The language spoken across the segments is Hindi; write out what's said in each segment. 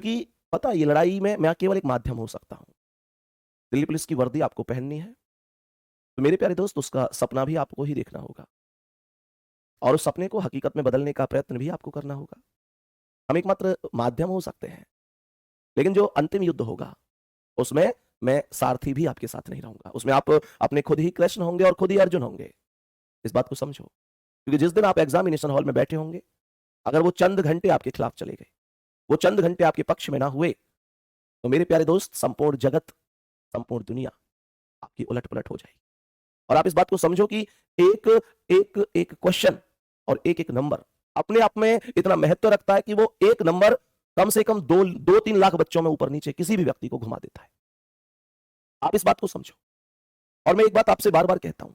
क्योंकि पता है, ये लड़ाई में मैं केवल एक माध्यम हो सकता हूं। दिल्ली पुलिस की वर्दी आपको पहननी है, तो मेरे प्यारे दोस्त उसका सपना भी आपको ही देखना होगा और उस सपने को हकीकत में बदलने का प्रयत्न भी आपको करना होगा। हम एकमात्र माध्यम हो सकते हैं, लेकिन जो अंतिम युद्ध होगा उसमें मैं सारथी भी आपके साथ नहीं रहूंगा। उसमें आप अपने खुद ही कृष्ण होंगे और खुद ही अर्जुन होंगे। इस बात को समझो, क्योंकि जिस दिन आप एग्जामिनेशन हॉल में बैठे होंगे, अगर वो चंद घंटे आपके खिलाफ चले गए, वो चंद घंटे आपके पक्ष में ना हुए, तो मेरे प्यारे दोस्त संपूर्ण जगत, संपूर्ण दुनिया आपकी उलट पुलट हो जाएगी। और आप इस बात को समझो कि एक एक एक क्वेश्चन और एक एक नंबर अपने आप में इतना महत्व रखता है कि वो एक नंबर कम से कम 2-3 लाख बच्चों में ऊपर नीचे किसी भी व्यक्ति को घुमा देता है। आप इस बात को समझो। और मैं एक बात आपसे बार बार कहता हूं,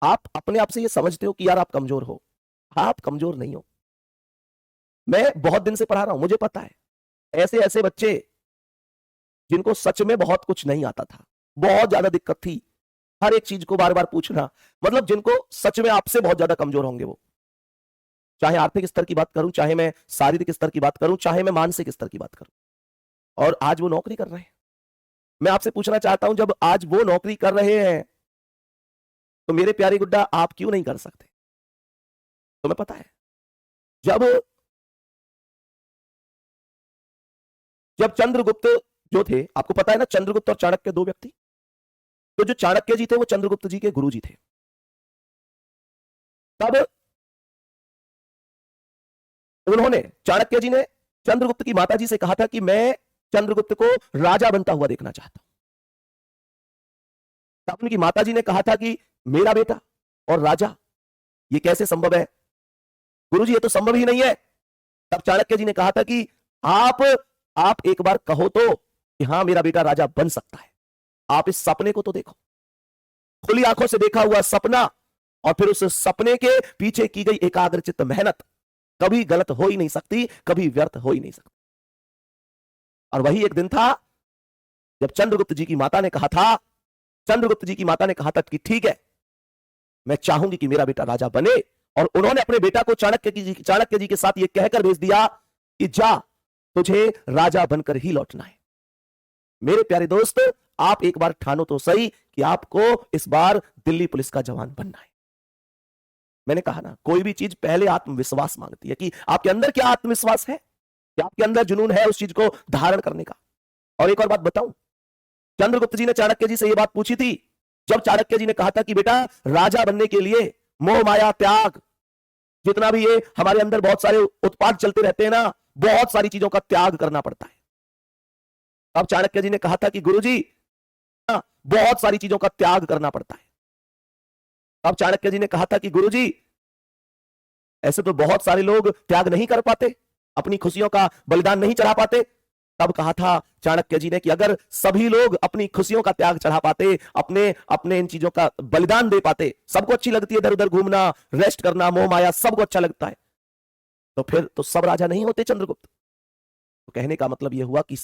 आप अपने आप से ये समझते हो कि यार आप कमजोर हो। आप कमजोर नहीं हो। मैं बहुत दिन से पढ़ा रहा हूं, मुझे पता है ऐसे ऐसे बच्चे जिनको सच में बहुत कुछ नहीं आता था, बहुत ज्यादा दिक्कत थी, हर एक चीज को बार बार पूछना, मतलब जिनको सच में आपसे बहुत ज्यादा कमजोर होंगे वो, चाहे आर्थिक स्तर की बात करूं, चाहे मैं शारीरिक स्तर की बात करूं, चाहे मैं मानसिक स्तर की बात करूं, और आज वो नौकरी कर रहे हैं। मैं आपसे पूछना चाहता हूं, जब आज वो नौकरी कर रहे हैं तो मेरे प्यारे गुड्डा आप क्यों नहीं कर सकते? तुम्हें पता है, जब जब चंद्रगुप्त जो थे, आपको पता है ना, चंद्रगुप्त और चाणक्य दो व्यक्ति, तो जो चाणक्य जी थे वो चंद्रगुप्त जी के गुरु जी थे। तब उन्होंने, चाणक्य जी ने चंद्रगुप्त की माता जी से कहा था कि मैं चंद्रगुप्त को राजा बनता हुआ देखना चाहता हूं। तब उनकी माता जी ने कहा था कि मेरा बेटा और राजा, ये कैसे संभव है गुरुजी, ये तो संभव ही नहीं है। तब चाणक्य जी ने कहा था कि आप एक बार कहो तो कि हां मेरा बेटा राजा बन सकता है। आप इस सपने को तो देखो, खुली आंखों से देखा हुआ सपना, और फिर उस सपने के पीछे की गई एकाग्रचित्त मेहनत कभी गलत हो ही नहीं सकती, कभी व्यर्थ हो ही नहीं सकती। और वही एक दिन था जब चंद्रगुप्त जी की माता ने कहा था, चंद्रगुप्त जी की माता ने कहा था कि ठीक है, मैं चाहूंगी कि मेरा बेटा राजा बने, और उन्होंने अपने बेटा को चाणक्य जी के साथ यह कहकर भेज दिया कि जा, तुझे राजा बनकर ही लौटना है। मेरे प्यारे दोस्त, आप एक बार ठानो तो सही कि आपको इस बार दिल्ली पुलिस का जवान बनना है। मैंने कहा ना, कोई भी चीज पहले आत्मविश्वास मांगती है कि आपके अंदर क्या आत्मविश्वास है, क्या आपके अंदर जुनून है उस चीज को धारण करने का। और एक और बात बताऊं, चंद्रगुप्त जी ने चाणक्य जी से यह बात पूछी थी, जब चाणक्य जी ने कहा था कि बेटा राजा बनने के लिए मोह माया त्याग, जितना भी ये हमारे अंदर बहुत सारे उत्पाद चलते रहते हैं ना, बहुत सारी चीजों का त्याग करना पड़ता है। अब चाणक्य जी ने कहा था कि गुरुजी, बहुत सारी चीजों का त्याग करना पड़ता है। अब चाणक्य जी ने कहा था कि गुरुजी, ऐसे तो बहुत सारे लोग त्याग नहीं कर पाते, अपनी खुशियों का बलिदान नहीं चढ़ा पाते। तब कहा था चाणक्य जी ने कि अगर सभी लोग अपनी खुशियों का त्याग चढ़ा पाते, अपने अपने इन चीजों का बलिदान दे पाते, सबको अच्छी लगती है इधर उधर घूमना, रेस्ट करना, मोह माया, सबको अच्छा लगता है, तो फिर तो सब राजा नहीं होते चंद्रगुप्त। तो कहने का मतलब यह हुआ कि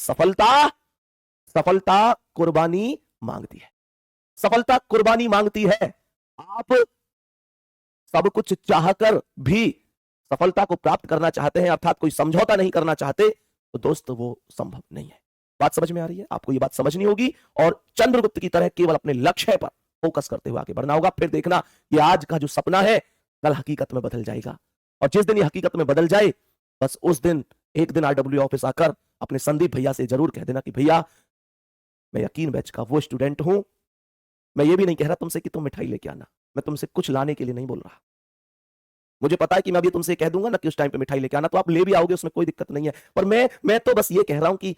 सफलता कुर्बानी मांगती है, सफलता कुर्बानी मांगती है। आप सब कुछ चाहकर भी सफलता को प्राप्त करना चाहते हैं, अर्थात कोई समझौता नहीं करना चाहते, तो दोस्त वो संभव नहीं है। बात समझ में आ रही है? आपको ये बात समझनी होगी और चंद्रगुप्त की तरह केवल अपने लक्ष्य पर फोकस करते हुए आगे बढ़ना होगा। फिर देखना, ये आज का जो सपना है कल हकीकत में बदल जाएगा, और जिस दिन ये हकीकत में बदल जाए, बस उस दिन एक दिन आरडब्ल्यू ऑफिस आकर अपने संदीप भैया से जरूर कह देना कि भैया, मैं यकीन बैच का वो स्टूडेंट हूं। मैं ये भी नहीं कह रहा तुमसे कि तुम मिठाई लेके आना, मैं तुमसे कुछ लाने के लिए नहीं बोल रहा। मुझे पता है कि मैं अभी तुमसे कह दूंगा ना कि उस टाइम पे मिठाई लेके आना, तो आप ले भी आओगे, उसमें कोई दिक्कत नहीं है। पर मैं तो बस ये कह रहा हूं कि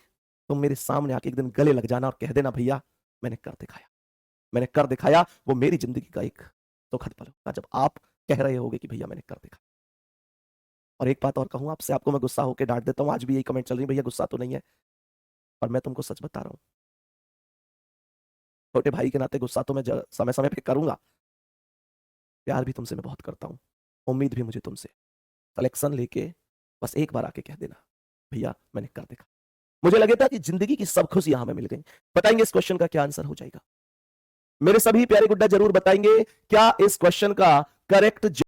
तुम मेरे सामने आके एक दिन गले लग जाना और कह देना, भैया मैंने कर दिखाया, मैंने कर दिखाया। वो मेरी जिंदगी का एक सुखद पल होगा जब आप कह रहे होगे कि भैया मैंने कर दिखाया। और एक बात और कहूं आपसे, आपको मैं गुस्सा होकर डांट देता हूं, आज भी यही कमेंट चल रही है, भैया गुस्सा तो नहीं है, और मैं तुमको सच बता रहा हूं, छोटे भाई के नाते गुस्सा तो मैं समय समय पे करूंगा, प्यार भी तुमसे मैं बहुत करता हूं, उम्मीद भी मुझे तुमसे। कलेक्शन लेके बस एक बार आके कह देना, भैया मैंने कर देखा। मुझे लगे था कि जिंदगी की सब खुशियां हमें मिल गई। बताएंगे इस क्वेश्चन का क्या आंसर हो जाएगा? मेरे सभी प्यारे गुड्डा जरूर बताएंगे क्या इस क्वेश्चन का करेक्ट